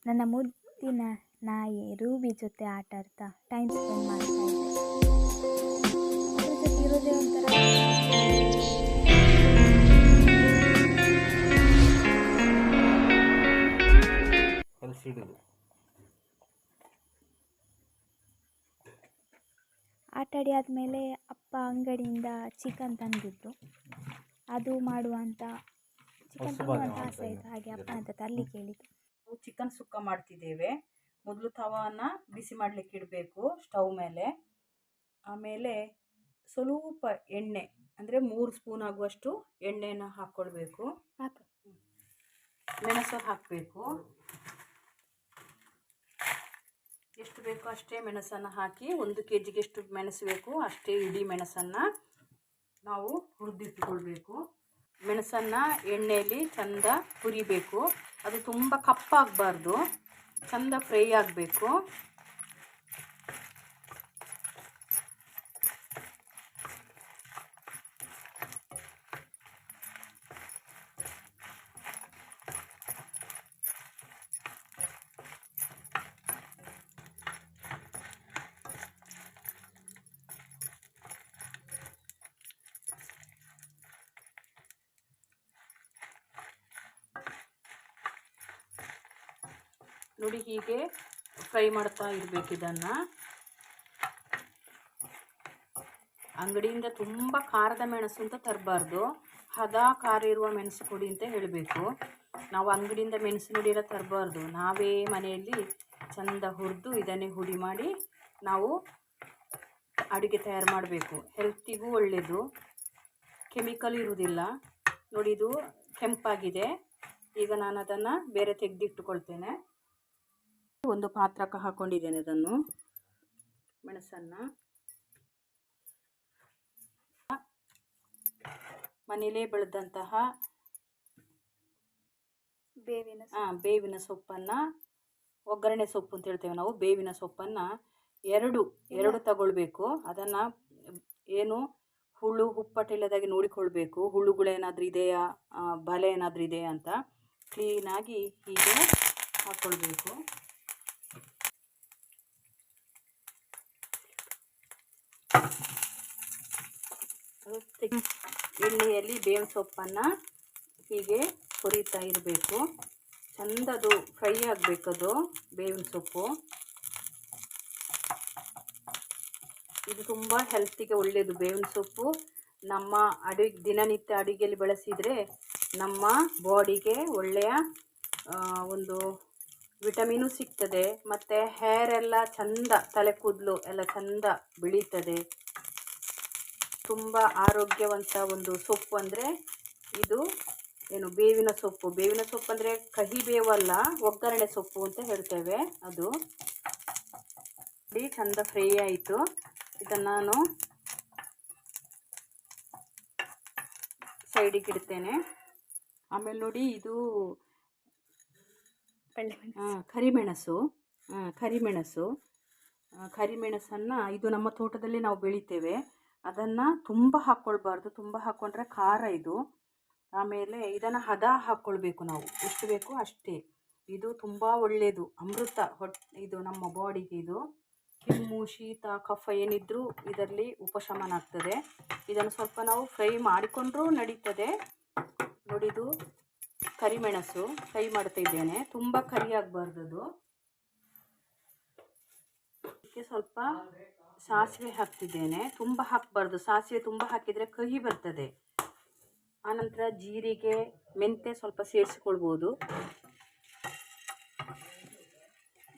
ನನ್ನ ಮುದ್ದಿನ ನಾಯಿ ರೂಬಿ ಜೊತೆ ಆಟ ಆಡ್ತಾ ಟೈಮ್ ಸ್ಪೆಂಡ್ ಮಾಡ್ತಾ ಇದ್ದೆ. ಅದ್ರ ಜೊತೆ ಇರೋದೇ ಒಂಥರ ಆಟಾಡಿ ಆದಮೇಲೆ ಅಪ್ಪ ಅಂಗಡಿಯಿಂದ ಚಿಕನ್ ತಂದಿದ್ರು. ಅದು ಮಾಡುವಂಥ ಚಿಕನ್ ತರುವಂಥ ಆಸೆ ಆಯಿತು, ಹಾಗೆ ಅಪ್ಪನ ಹತ್ರ ತರಲಿಕ್ಕೆ ಹೇಳಿದ್ದು. ನಾವು ಚಿಕನ್ ಸುಕ್ಕ ಮಾಡ್ತಿದ್ದೇವೆ. ಮೊದಲು ತವಾನ ಬಿಸಿ ಮಾಡಲಿಕ್ಕೆ ಇಡಬೇಕು ಸ್ಟವ್ ಮೇಲೆ. ಆಮೇಲೆ ಸ್ವಲ್ಪ ಎಣ್ಣೆ ಅಂದರೆ 3 ಸ್ಪೂನ್ ಆಗುವಷ್ಟು ಎಣ್ಣೆಯನ್ನು ಹಾಕ್ಕೊಳ್ಬೇಕು. ಮೆಣಸು ಹಾಕಬೇಕು. ಎಷ್ಟು ಬೇಕೋ ಅಷ್ಟೇ ಮೆಣಸನ್ನು ಹಾಕಿ, 1 kg ಎಷ್ಟು ಮೆಣಸು ಬೇಕು ಅಷ್ಟೇ ಇಡೀ ಮೆಣಸನ್ನು ನಾವು ಹುರಿದಿಟ್ಟುಕೊಳ್ಬೇಕು. ಮೆಣಸನ್ನು ಎಣ್ಣೆಯಲ್ಲಿ ಚಂದ ಹುರಿಬೇಕು. ಅದು ತುಂಬ ಕಪ್ಪಾಗಬಾರ್ದು, ಚಂದ ಫ್ರೈ ಆಗಬೇಕು. ನೋಡಿ, ಹೀಗೆ ಫ್ರೈ ಮಾಡ್ತಾ ಇರಬೇಕು. ಇದನ್ನು ಅಂಗಡಿಯಿಂದ ತುಂಬ ಖಾರದ ಮೆಣಸು ಅಂತ ತರಬಾರ್ದು, ಹದ ಖಾರ ಇರುವ ಮೆಣಸು ಕೊಡಿ ಅಂತ ಹೇಳಬೇಕು. ನಾವು ಅಂಗಡಿಯಿಂದ ಮೆಣಸು ನುಡಿ ಎಲ್ಲ ತರಬಾರ್ದು. ನಾವೇ ಮನೆಯಲ್ಲಿ ಚಂದ ಹುರಿದು ಇದನ್ನೇ ಹುಡಿ ಮಾಡಿ ನಾವು ಅಡುಗೆ ತಯಾರು ಮಾಡಬೇಕು. ಹೆಲ್ತಿಗೂ ಒಳ್ಳೆಯದು, ಕೆಮಿಕಲ್ ಇರುವುದಿಲ್ಲ. ನೋಡಿ, ಇದು ಕೆಂಪಾಗಿದೆ. ಈಗ ನಾನು ಅದನ್ನು ಬೇರೆ ತೆಗೆದಿಟ್ಟುಕೊಳ್ತೇನೆ. ಒಂದು ಪಾತ್ರಕ್ಕೆ ಹಾಕ್ಕೊಂಡಿದ್ದೇನೆ ಅದನ್ನು, ಮೆಣಸನ್ನು. ಮನೆಯಲ್ಲೇ ಬೆಳೆದಂತಹ ಬೇವಿನ ಸೊಪ್ಪನ್ನು, ಒಗ್ಗರಣೆ ಸೊಪ್ಪು ಅಂತ ಹೇಳ್ತೇವೆ ನಾವು, ಬೇವಿನ ಸೊಪ್ಪನ್ನು ಎರಡು ತಗೊಳ್ಬೇಕು. ಅದನ್ನು ಏನು ಹುಳು ಹುಪ್ಪಟ್ಟಿಲ್ಲದಾಗಿ ನೋಡಿಕೊಳ್ಬೇಕು. ಹುಳುಗಳೇನಾದರೂ ಇದೆಯಾ, ಬಲೆ ಏನಾದರೂ ಇದೆಯಾ ಅಂತ ಕ್ಲೀನಾಗಿ ಹೀಗೆ ಹಾಕ್ಕೊಳ್ಬೇಕು. ಎಣ್ಣೆಯಲ್ಲಿ ಬೇವಿನ ಸೊಪ್ಪನ್ನು ಹೀಗೆ ಹುರಿತಾ ಇರಬೇಕು. ಚಂದದು ಫ್ರೈ ಆಗಬೇಕದು ಬೇವಿನ ಸೊಪ್ಪು. ಇದು ತುಂಬ ಹೆಲ್ತಿಗೆ ಒಳ್ಳೆಯದು. ಬೇವಿನ ಸೊಪ್ಪು ನಮ್ಮ ದಿನನಿತ್ಯ ಅಡುಗೆಯಲ್ಲಿ ಬಳಸಿದರೆ ನಮ್ಮ ಬಾಡಿಗೆ ಒಳ್ಳೆಯ ಒಂದು ವಿಟಮಿನು ಸಿಗ್ತದೆ. ಮತ್ತು ಹೇರ್ ಎಲ್ಲ ಚಂದ, ತಲೆ ಕೂದಲು ಎಲ್ಲ ಚಂದ ಬೆಳೀತದೆ. ತುಂಬ ಆರೋಗ್ಯವಂತ ಒಂದು ಸೊಪ್ಪು ಅಂದರೆ ಇದು ಏನು ಬೇವಿನ ಸೊಪ್ಪು. ಬೇವಿನ ಸೊಪ್ಪು ಅಂದರೆ ಕಹಿ ಬೇವಲ್ಲ, ಒಗ್ಗರಣೆ ಸೊಪ್ಪು ಅಂತ ಹೇಳ್ತೇವೆ. ಅದು ಚಂದ ಫ್ರೈ ಆಯಿತು. ಇದನ್ನು ನಾನು ಸೈಡಿಗೆ ಇಡ್ತೇನೆ. ಆಮೇಲೆ ನೋಡಿ, ಇದು ಕರಿಮೆಣಸನ್ನು ಇದು ನಮ್ಮ ತೋಟದಲ್ಲಿ ನಾವು ಬೆಳಿತೇವೆ. ಅದನ್ನು ತುಂಬ ಹಾಕ್ಕೊಳ್ಬಾರ್ದು, ತುಂಬ ಹಾಕ್ಕೊಂಡ್ರೆ ಖಾರ ಇದು. ಆಮೇಲೆ ಇದನ್ನು ಹದ ಹಾಕ್ಕೊಳ್ಬೇಕು ನಾವು, ಎಷ್ಟು ಬೇಕೋ ಅಷ್ಟೇ. ಇದು ತುಂಬ ಒಳ್ಳೆಯದು, ಅಮೃತ. ಇದು ನಮ್ಮ ಬಾಡಿಗೆ ಇದು ಕೆಮ್ಮು, ಶೀತ, ಕಫ ಏನಿದ್ರೂ ಇದರಲ್ಲಿ ಉಪಶಮನ ಆಗ್ತದೆ. ಇದನ್ನು ಸ್ವಲ್ಪ ನಾವು ಫ್ರೈ ಮಾಡಿಕೊಂಡ್ರೂ ನಡೀತದೆ. ನೋಡಿ, ಇದು ಕರಿಮೆಣಸು ಫ್ರೈ ಮಾಡ್ತಾ ಇದ್ದೇನೆ. ತುಂಬ ಕರಿ ಆಗಬಾರ್ದು ಅದು. ಇದಕ್ಕೆ ಸ್ವಲ್ಪ ಸಾಸಿವೆ ಹಾಕ್ತಿದ್ದೇನೆ. ತುಂಬ ಹಾಕಬಾರ್ದು, ಸಾಸಿವೆ ತುಂಬ ಹಾಕಿದರೆ ಕಹಿ ಬರ್ತದೆ. ಆನಂತರ ಜೀರಿಗೆ, ಮೆಂತೆ ಸ್ವಲ್ಪ ಸೇರಿಸಿಕೊಳ್ಬೋದು.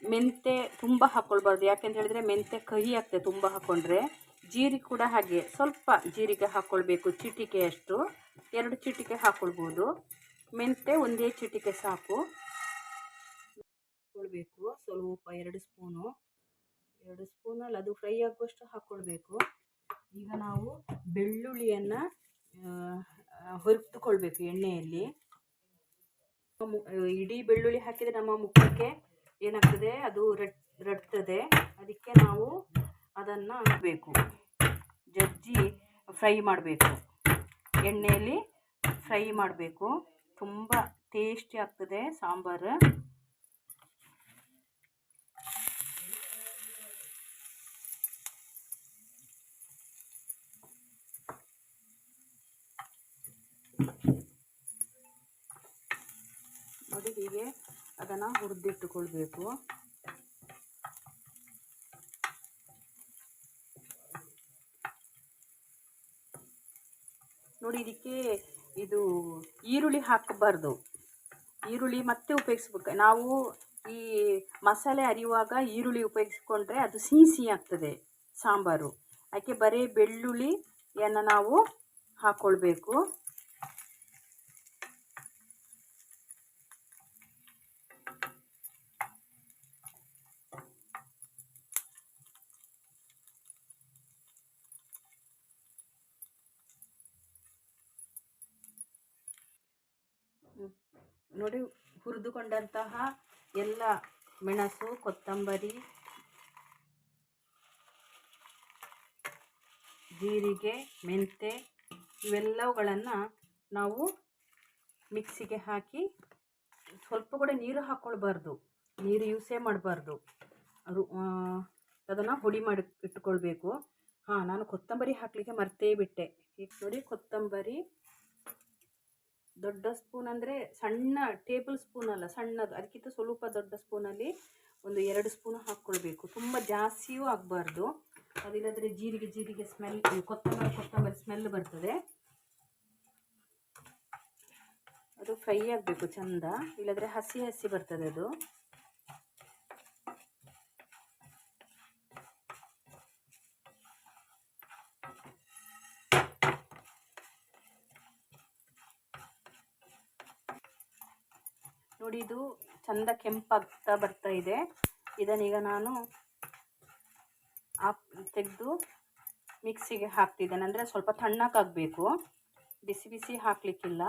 ಮೆಂತೆ ತುಂಬ ಹಾಕ್ಕೊಳ್ಬಾರ್ದು, ಯಾಕೆಂತ ಹೇಳಿದರೆ ಮೆಂತೆ ಕಹಿ ಆಗ್ತದೆ ತುಂಬ ಹಾಕ್ಕೊಂಡ್ರೆ. ಜೀರಿಗೆ ಕೂಡ ಹಾಗೆ ಸ್ವಲ್ಪ ಜೀರಿಗೆ ಹಾಕ್ಕೊಳ್ಬೇಕು, ಚಿಟಿಕೆಯಷ್ಟು, 2 ಚಿಟಿಕೆ ಹಾಕ್ಕೊಳ್ಬೋದು. ಮೆಂತೆ 1 ಚಿಟಿಕೆ ಸಾಕು. ಹಾಕ್ಕೊಳ್ಬೇಕು ಸ್ವಲ್ಪ, 2 ಸ್ಪೂನಲ್ಲಿ ಅದು ಫ್ರೈ ಆಗುವಷ್ಟು ಹಾಕ್ಕೊಳ್ಬೇಕು. ಈಗ ನಾವು ಬೆಳ್ಳುಳ್ಳಿಯನ್ನು ಹುರಿದುಕೊಳ್ಬೇಕು ಎಣ್ಣೆಯಲ್ಲಿ. ಇಡೀ ಬೆಳ್ಳುಳ್ಳಿ ಹಾಕಿದರೆ ನಮ್ಮ ಮುಖಕ್ಕೆ ಏನಾಗ್ತದೆ, ಅದು ರಡ್ತದೆ. ಅದಕ್ಕೆ ನಾವು ಅದನ್ನು ಹಾಕಬೇಕು, ಜಜ್ಜಿ ಫ್ರೈ ಮಾಡಬೇಕು, ಎಣ್ಣೆಯಲ್ಲಿ ಫ್ರೈ ಮಾಡಬೇಕು. ತುಂಬ ಟೇಸ್ಟಿ ಆಗ್ತದೆ ಸಾಂಬಾರು. ಅದನ್ನು ಹುರಿದಿಟ್ಟುಕೊಳ್ಬೇಕು. ನೋಡಿ, ಇದಕ್ಕೆ ಇದು ಈರುಳ್ಳಿ ಹಾಕಬಾರ್ದು. ಈರುಳ್ಳಿ ಮತ್ತೆ ಉಪಯೋಗಿಸ್ಬೇಕು. ನಾವು ಈ ಮಸಾಲೆ ಅರಿಯುವಾಗ ಈರುಳ್ಳಿ ಉಪಯೋಗಿಸ್ಕೊಂಡ್ರೆ ಅದು ಸಿಹಿ ಆಗ್ತದೆ ಸಾಂಬಾರು. ಅದಕ್ಕೆ ಬರೀ ಬೆಳ್ಳುಳ್ಳಿಯನ್ನು ನಾವು ಹಾಕ್ಕೊಳ್ಬೇಕು. ನೋಡಿ, ಹುರಿದುಕೊಂಡಂತಹ ಎಲ್ಲ ಮೆಣಸು, ಕೊತ್ತಂಬರಿ, ಜೀರಿಗೆ, ಮೆಂತೆ ಇವೆಲ್ಲವುಗಳನ್ನು ನಾವು ಮಿಕ್ಸಿಗೆ ಹಾಕಿ, ಸ್ವಲ್ಪ ಕೂಡ ನೀರು ಹಾಕ್ಕೊಳ್ಬಾರ್ದು, ನೀರು ಯೂಸೇ ಮಾಡಬಾರ್ದು. ಅದನ್ನು ಹುಡಿ ಮಾಡಿ ಇಟ್ಕೊಳ್ಬೇಕು. ನಾನು ಕೊತ್ತಂಬರಿ ಹಾಕಲಿಕ್ಕೆ ಮರ್ತೇ ಬಿಟ್ಟೆ. ಈಗ ನೋಡಿ, ಕೊತ್ತಂಬರಿ ದೊಡ್ಡ ಸ್ಪೂನ್ ಅಂದರೆ ಸಣ್ಣ ಟೇಬಲ್ ಸ್ಪೂನ್ ಅಲ್ಲ, ಸಣ್ಣದು, ಅದಕ್ಕಿಂತ ಸ್ವಲ್ಪ ದೊಡ್ಡ ಸ್ಪೂನಲ್ಲಿ ಒಂದು 2 ಸ್ಪೂನ್ ಹಾಕ್ಕೊಳ್ಬೇಕು. ತುಂಬ ಜಾಸ್ತಿಯೂ ಆಗಬಾರ್ದು, ಅದಿಲ್ಲದ್ರೆ ಜೀರಿಗೆ ಸ್ಮೆಲ್, ಕೊತ್ತಂಬರಿ ಸ್ಮೆಲ್ ಬರ್ತದೆ. ಅದು ಫ್ರೈ ಆಗಬೇಕು ಚಂದ, ಇಲ್ಲದ್ರೆ ಹಸಿ ಬರ್ತದೆ ಅದು. ನೋಡಿ, ಇದು ಚಂದ ಕೆಂಪಾಗ್ತಾ ಬರ್ತಾ ಇದೆ. ಇದನ್ನೀಗ ನಾನು ತೆಗೆದು ಮಿಕ್ಸಿಗೆ ಹಾಕ್ತಿದ್ದೇನೆ. ಅಂದರೆ ಸ್ವಲ್ಪ ತಣ್ಣಗಾಗಬೇಕು, ಬಿಸಿ ಹಾಕಲಿಕ್ಕಿಲ್ಲ.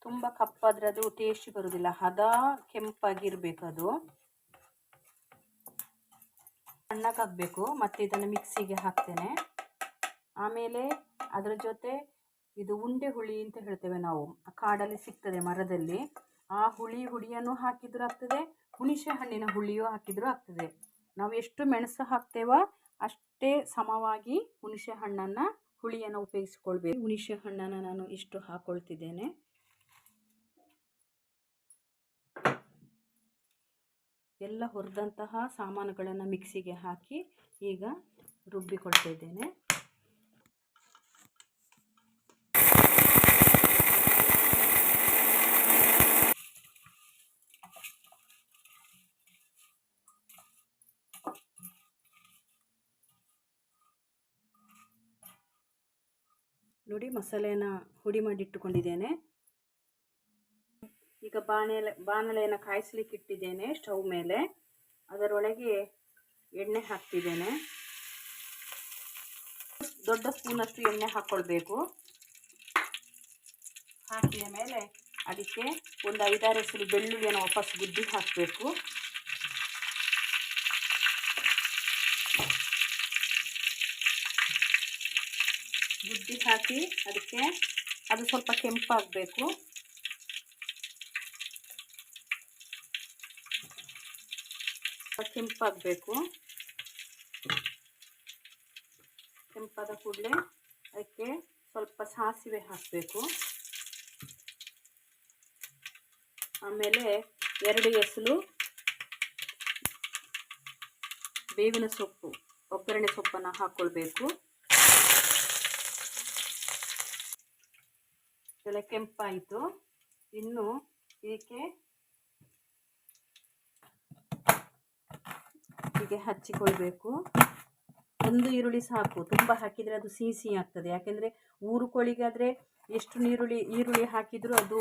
ತುಂಬ ಕಪ್ಪಾದರೆ ಅದು ಟೇಸ್ಟ್ ಬರೋದಿಲ್ಲ, ಹದ ಕೆಂಪಾಗಿರಬೇಕು, ಅದು ತಣ್ಣಗಾಗಬೇಕು. ಮತ್ತು ಇದನ್ನು ಮಿಕ್ಸಿಗೆ ಹಾಕ್ತೇನೆ. ಆಮೇಲೆ ಅದರ ಜೊತೆ ಇದು ಉಂಡೆ ಹುಳಿ ಅಂತ ಹೇಳ್ತೇವೆ ನಾವು, ಕಾಡಲ್ಲಿ ಸಿಗ್ತದೆ ಮರದಲ್ಲಿ. ಆ ಹುಳಿಯನ್ನು ಹಾಕಿದರೂ ಆಗ್ತದೆ, ಹುಣಸೆ ಹಣ್ಣಿನ ಹುಳಿಯೂ ಹಾಕಿದರೂ ಆಗ್ತದೆ. ನಾವು ಎಷ್ಟು ಮೆಣಸು ಹಾಕ್ತೇವೋ ಅಷ್ಟೇ ಸಮವಾಗಿ ಹುಣಸೆ ಹಣ್ಣನ್ನು ಹುಳಿಯನ್ನು ಉಪಯೋಗಿಸ್ಕೊಳ್ಬೇಕು. ಹುಣಸೆ ಹಣ್ಣನ್ನು ನಾನು ಇಷ್ಟು ಹಾಕ್ಕೊಳ್ತಿದ್ದೇನೆ. ಎಲ್ಲ ಹುರಿದಂತಹ ಸಾಮಾನುಗಳನ್ನು ಮಿಕ್ಸಿಗೆ ಹಾಕಿ ಈಗ ರುಬ್ಬಿಕೊಳ್ತಾ ಇದ್ದೇನೆ. ನೋಡಿ, ಮಸಾಲೆನ ಹುಡಿ ಮಾಡಿಟ್ಟುಕೊಂಡಿದ್ದೇನೆ. ಈಗ ಬಾಣಲೆಯನ್ನು ಕಾಯಿಸ್ಲಿಕ್ಕೆ ಇಟ್ಟಿದ್ದೇನೆ ಸ್ಟವ್ ಮೇಲೆ. ಅದರೊಳಗೆ ಎಣ್ಣೆ ಹಾಕ್ತಿದ್ದೇನೆ. ದೊಡ್ಡ ಸ್ಪೂನಷ್ಟು ಎಣ್ಣೆ ಹಾಕ್ಕೊಳ್ಬೇಕು. ಹಾಕಿದ ಮೇಲೆ ಅದಕ್ಕೆ ಒಂದು 5-6 ಹೆಸರು ಬೆಳ್ಳುಳ್ಳಿಯನ್ನು ವಾಪಸ್ ಗುದ್ದಿ ಹಾಕಬೇಕು. ಗುದ್ದಿ ಹಾಕಿ ಅದಕ್ಕೆ ಅದು ಸ್ವಲ್ಪ ಕೆಂಪಾಗಬೇಕು. ಕೆಂಪಾದ ಕೂಡಲೇ ಅದಕ್ಕೆ ಸ್ವಲ್ಪ ಸಾಸಿವೆ ಹಾಕಬೇಕು. ಆಮೇಲೆ 2 ಎಸಳು ಬೇವಿನ ಸೊಪ್ಪು, ಒಗ್ಗರಣೆ ಸೊಪ್ಪನ್ನು ಹಾಕ್ಕೊಳ್ಬೇಕು. ಇದೆಲ್ಲ ಕೆಂಪಾಯಿತು. ಇನ್ನು ಇದಕ್ಕೆ ಹೀಗೆ ಹಚ್ಚಿಕೊಳ್ಬೇಕು. 1 ಈರುಳ್ಳಿ ಸಾಕು, ತುಂಬ ಹಾಕಿದರೆ ಅದು ಸಿಹಿ ಆಗ್ತದೆ. ಯಾಕೆಂದರೆ ಊರು ಕೋಳಿಗಾದರೆ ಎಷ್ಟು ಈರುಳ್ಳಿ ಹಾಕಿದರೂ ಅದು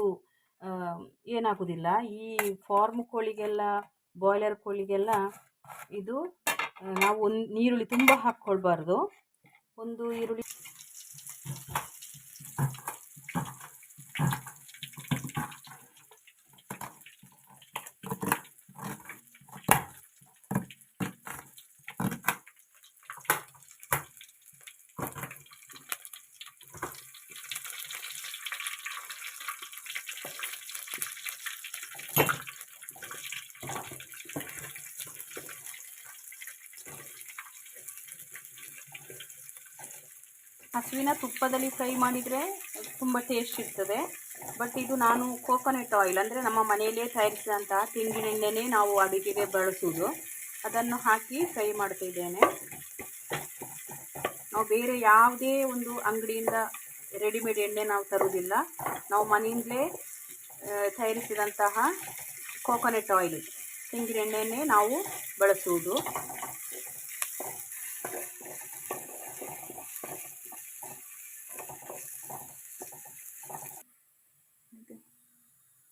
ಏನಾಗೋದಿಲ್ಲ. ಈ ಫಾರ್ಮ್ ಕೋಳಿಗೆಲ್ಲ, ಬಾಯ್ಲರ್ ಕೋಳಿಗೆಲ್ಲ ಇದು ನಾವು ಈರುಳ್ಳಿ ತುಂಬ ಹಾಕ್ಕೊಳ್ಬಾರ್ದು. 1 ಈರುಳ್ಳಿ ಹಸುವಿನ ತುಪ್ಪದಲ್ಲಿ ಫ್ರೈ ಮಾಡಿದರೆ ತುಂಬ ಟೇಸ್ಟ್ ಇರ್ತದೆ. ಬಟ್ ಇದು ನಾನು ಕೋಕೋನಟ್ ಆಯಿಲ್ ಅಂದರೆ ನಮ್ಮ ಮನೆಯಲ್ಲೇ ತಯಾರಿಸಿದಂತಹ ತೆಂಗಿನೆಣ್ಣೆನೇ ನಾವು ಅಡುಗೆಗೆ ಬಳಸುವುದು. ಅದನ್ನು ಹಾಕಿ ಫ್ರೈ ಮಾಡ್ತಾಯಿದ್ದೇನೆ. ನಾವು ಬೇರೆ ಯಾವುದೇ ಒಂದು ಅಂಗಡಿಯಿಂದ ರೆಡಿಮೇಡ್ ಎಣ್ಣೆ ನಾವು ತರುವುದಿಲ್ಲ. ನಾವು ಮನೆಯಿಂದಲೇ ತಯಾರಿಸಿದಂತಹ ಕೋಕೋನಟ್ ಆಯಿಲ್ ತೆಂಗಿನೆಣ್ಣೆಯನ್ನೇ ನಾವು ಬಳಸುವುದು.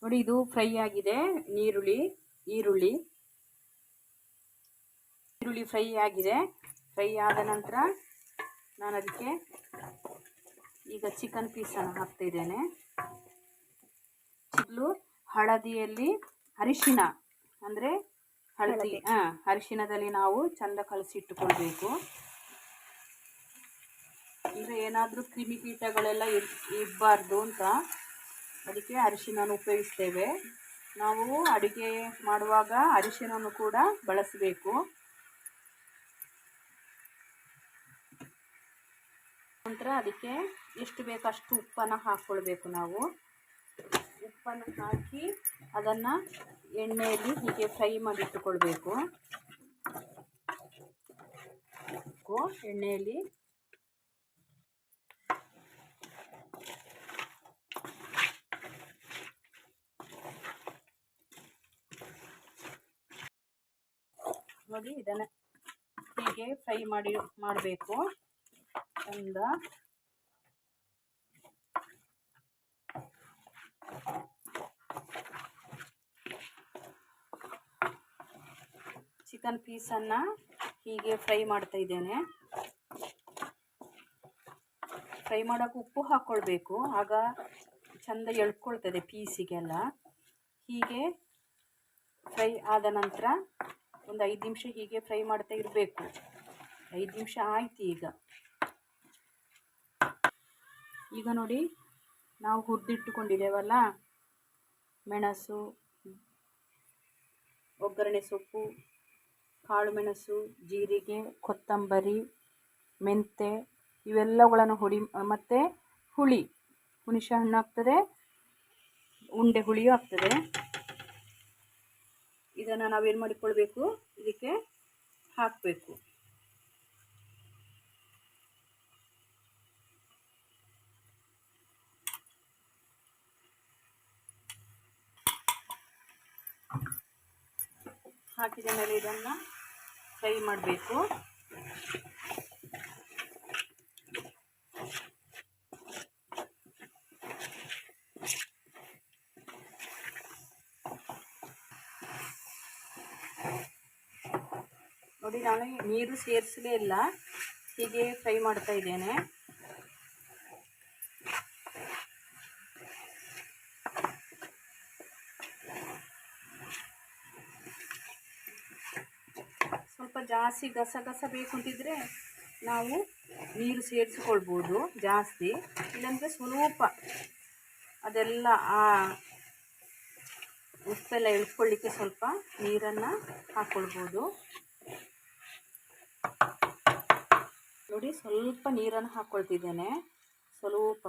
ನೋಡಿ, ಇದು ಫ್ರೈ ಆಗಿದೆ. ಈರುಳ್ಳಿ ಫ್ರೈ ಆಗಿದೆ. ಫ್ರೈ ಆದ ನಂತರ ನಾನು ಅದಕ್ಕೆ ಈಗ ಚಿಕನ್ ಪೀಸನ್ನು ಹಾಕ್ತಾಯಿದ್ದೇನೆ. ಹಳದಿಯಲ್ಲಿ ಅರಿಶಿನ ಅಂದರೆ ಅರಿಶಿನದಲ್ಲಿ ನಾವು ಚೆಂದ ಕಲಸಿಟ್ಟುಕೊಳ್ಬೇಕು. ಅಂದರೆ ಏನಾದರೂ ಕ್ರಿಮಿಕೀಟಗಳೆಲ್ಲ ಇರಬಾರ್ದು ಅಂತ ಅದಕ್ಕೆ ಅರಿಶಿನವನ್ನು ಉಪಯೋಗಿಸ್ತೇವೆ. ನಾವು ಅಡುಗೆ ಮಾಡುವಾಗ ಅರಿಶಿನವನ್ನು ಕೂಡ ಬಳಸಬೇಕು. ನಂತರ ಅದಕ್ಕೆ ಎಷ್ಟು ಬೇಕು ಅಷ್ಟು ಉಪ್ಪನ್ನು ಹಾಕ್ಕೊಳ್ಬೇಕು. ನಾವು ಉಪ್ಪನ್ನು ಹಾಕಿ ಅದನ್ನು ಎಣ್ಣೆಯಲ್ಲಿ ಹೀಗೆ ಫ್ರೈ ಮಾಡಿಟ್ಟುಕೊಳ್ಬೇಕು. ಎಣ್ಣೆಯಲ್ಲಿ ನೋಡಿ, ಇದನ್ನು ಹೀಗೆ ಫ್ರೈ ಮಾಡಬೇಕು ಚಂದ. ಚಿಕನ್ ಪೀಸನ್ನು ಹೀಗೆ ಫ್ರೈ ಮಾಡ್ತಾ ಇದ್ದೇನೆ. ಫ್ರೈ ಮಾಡೋಕೆ ಉಪ್ಪು ಹಾಕ್ಕೊಳ್ಬೇಕು, ಆಗ ಚಂದ ಎಳ್ಕೊಳ್ತದೆ ಪೀಸಿಗೆಲ್ಲ. ಹೀಗೆ ಫ್ರೈ ಆದ ನಂತರ ಒಂದು 5 ನಿಮಿಷ ಹೀಗೆ ಫ್ರೈ ಮಾಡ್ತಾ ಇರಬೇಕು. 5 ನಿಮಿಷ ಆಯ್ತು. ಈಗ ನೋಡಿ, ನಾವು ಹುರಿದಿಟ್ಟುಕೊಂಡಿದ್ದೇವಲ್ಲ, ಮೆಣಸು, ಒಗ್ಗರಣೆ ಸೊಪ್ಪು, ಕಾಳು ಮೆಣಸು, ಜೀರಿಗೆ, ಕೊತ್ತಂಬರಿ, ಮೆಂತೆ ಇವೆಲ್ಲಗಳನ್ನು ಮತ್ತು ಹುಣಸೆ ಹಣ್ಣು ಆಗ್ತದೆ, ಉಂಡೆ ಹುಳಿಯೂ ಆಗ್ತದೆ. ಇದನ್ನು ನಾವೇನು ಮಾಡಿಕೊಳ್ಬೇಕು, ಇದಕ್ಕೆ ಹಾಕಬೇಕು. ಹಾಕಿದ ಮೇಲೆ ಇದನ್ನು ಫ್ರೈ ಮಾಡಬೇಕು. ನೋಡಿ, ನಾನು ನೀರು ಸೇರಿಸಲೇ ಇಲ್ಲ, ಹೀಗೆ ಫ್ರೈ ಮಾಡ್ತಾ ಇದ್ದೇನೆ. ಸ್ವಲ್ಪ ಜಾಸ್ತಿ ಗಸ ಬೇಕು ಅಂತಿದ್ರೆ ನಾವು ನೀರು ಸೇರಿಸಿಕೊಳ್ಬೋದು ಜಾಸ್ತಿ, ಇಲ್ಲಾಂದರೆ ಸ್ವಲ್ಪ ಅದೆಲ್ಲ ಉಪ್ಪೆಲ್ಲ ಇಳ್ಕೊಳ್ಳಿಕ್ಕೆ ಸ್ವಲ್ಪ ನೀರನ್ನು ಹಾಕ್ಕೊಳ್ಬೋದು. ನೋಡಿ, ಸ್ವಲ್ಪ ನೀರನ್ನು ಹಾಕ್ಕೊಳ್ತಿದ್ದೇನೆ, ಸ್ವಲ್ಪ.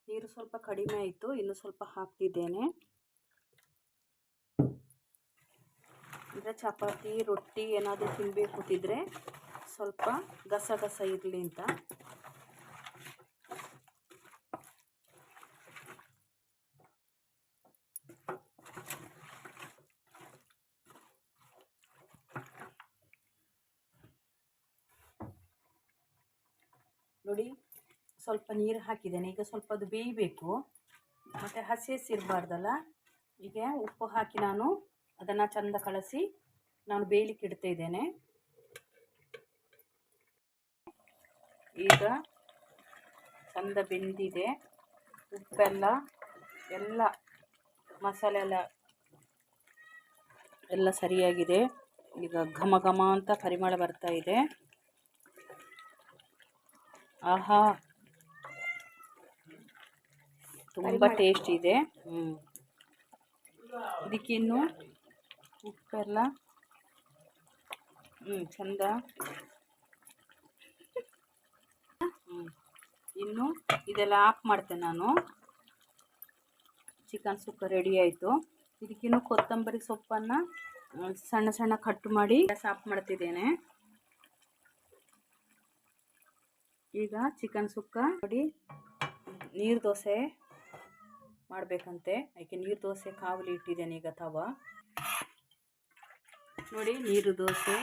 ನೀರು ಸ್ವಲ್ಪ ಕಡಿಮೆ ಆಯಿತು, ಇನ್ನು ಸ್ವಲ್ಪ ಹಾಕ್ತಿದ್ದೇನೆ. ಅಂದರೆ ಚಪಾತಿ, ರೊಟ್ಟಿ ಏನಾದರೂ ತಿನ್ನಬೇಕು ಅಂತಿದ್ರೆ ಸ್ವಲ್ಪ ಗಸ ಇರಲಿ ಅಂತ. ನೋಡಿ, ಸ್ವಲ್ಪ ನೀರು ಹಾಕಿದ್ದೇನೆ. ಈಗ ಸ್ವಲ್ಪ ಅದು ಬೇಯಬೇಕು, ಮತ್ತು ಹಸಿ ಇರಬಾರ್ದಲ್ಲ. ಈಗ ಉಪ್ಪು ಹಾಕಿ ನಾನು ಅದನ್ನು ಚೆಂದ ಕಲಸಿ ನಾನು ಬೇಯಲಿಕ್ಕೆ ಇಡ್ತಾ ಇದ್ದೇನೆ. ಈಗ ಚಂದ ಬೆಂದಿದೆ, ಉಪ್ಪೆಲ್ಲ ಎಲ್ಲ ಮಸಾಲೆ ಎಲ್ಲ ಸರಿಯಾಗಿದೆ. ಈಗ ಘಮ ಘಮ ಅಂತ ಪರಿಮಳ ಬರ್ತಾ ಇದೆ. ಆಹಾ, ತುಂಬ ಟೇಸ್ಟ್ ಇದೆ. ಇದಕ್ಕಿನ್ನು ಉಪ್ಪೆಲ್ಲ ಚಂದ. ಇನ್ನು ಇದೆಲ್ಲ ಆಫ್ ಮಾಡ್ತೇನೆ ನಾನು. ಚಿಕನ್ ಸುಕ್ಕ ರೆಡಿ ಆಯಿತು. ಇದಕ್ಕಿನ್ನು ಕೊತ್ತಂಬರಿ ಸೊಪ್ಪನ್ನು ಸಣ್ಣ ಸಣ್ಣ ಕಟ್ ಮಾಡಿ ಆಫ್ ಮಾಡ್ತಿದ್ದೇನೆ. ಈಗ ಚಿಕನ್ ಸುಕ್ಕ ನೋಡಿ, ನೀರು ದೋಸೆ ಮಾಡಬೇಕಂತೆ. ಅದಕ್ಕೆ ನೀರು ದೋಸೆ ಕಾವಲಿ ಇಟ್ಟಿದ್ದೇನೆ. ಈಗ ತವ ನೋಡಿ, ನೀರು ದೋಸೆ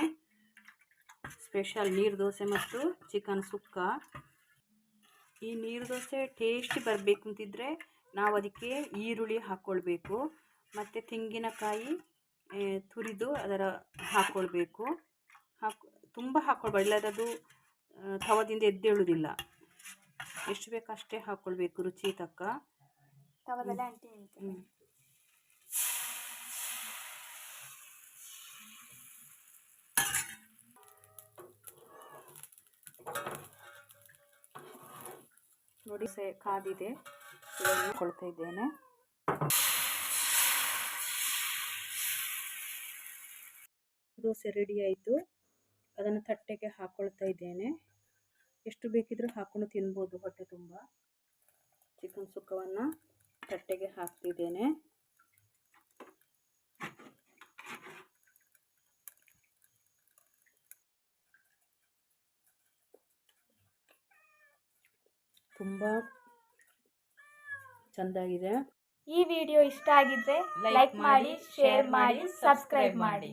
ಸ್ಪೆಷಲ್ ನೀರು ದೋಸೆ ಮತ್ತು ಚಿಕನ್ ಸುಕ್ಕ. ಈ ನೀರು ದೋಸೆ ಟೇಸ್ಟಿ ಬರಬೇಕು ಅಂತಿದ್ರೆ ನಾವು ಅದಕ್ಕೆ ಈರುಳ್ಳಿ ಹಾಕ್ಕೊಳ್ಬೇಕು ಮತ್ತು ತೆಂಗಿನಕಾಯಿ ತುರಿದು ಅದರ ಹಾಕ್ಕೊಳ್ಬೇಕು. ತುಂಬ ಹಾಕ್ಕೊಳ್ಬಾರ್ದು, ಇಲ್ಲದ್ರೆ ಅದು ತವದಿಂದ ಎದ್ದೇಳುವುದಿಲ್ಲ. ಎಷ್ಟು ಬೇಕು ಅಷ್ಟೇ ಹಾಕ್ಕೊಳ್ಬೇಕು, ರುಚಿ ತಕ್ಕ. ತವದಲ್ಲೇ ಅಂಟಿ ನೋಡಿ, ಕಾದಿದೆ, ಇದನ್ನು ಕೊಳ್ತಾ ಇದ್ದೇನೆ. ದೋಸೆ ರೆಡಿ ಆಯಿತು. ಅದನ್ನು ತಟ್ಟೆಗೆ ಹಾಕ್ಕೊಳ್ತಾ ಇದ್ದೇನೆ. ಎಷ್ಟು ಬೇಕಿದ್ರೂ ಹಾಕ್ಕೊಂಡು ತಿನ್ಬೋದು ಹೊಟ್ಟೆ ತುಂಬ. ಚಿಕನ್ ಸುಕ್ಕವನ್ನು ತಟ್ಟೆಗೆ ಹಾಕ್ತಿದ್ದೇನೆ. ತುಂಬ ಚೆಂದಾಗಿದೆ. ಈ ವಿಡಿಯೋ ಇಷ್ಟ ಆಗಿದ್ರೆ ಲೈಕ್ ಮಾಡಿ, ಶೇರ್ ಮಾಡಿ, ಸಬ್ಸ್ಕ್ರೈಬ್ ಮಾಡಿ.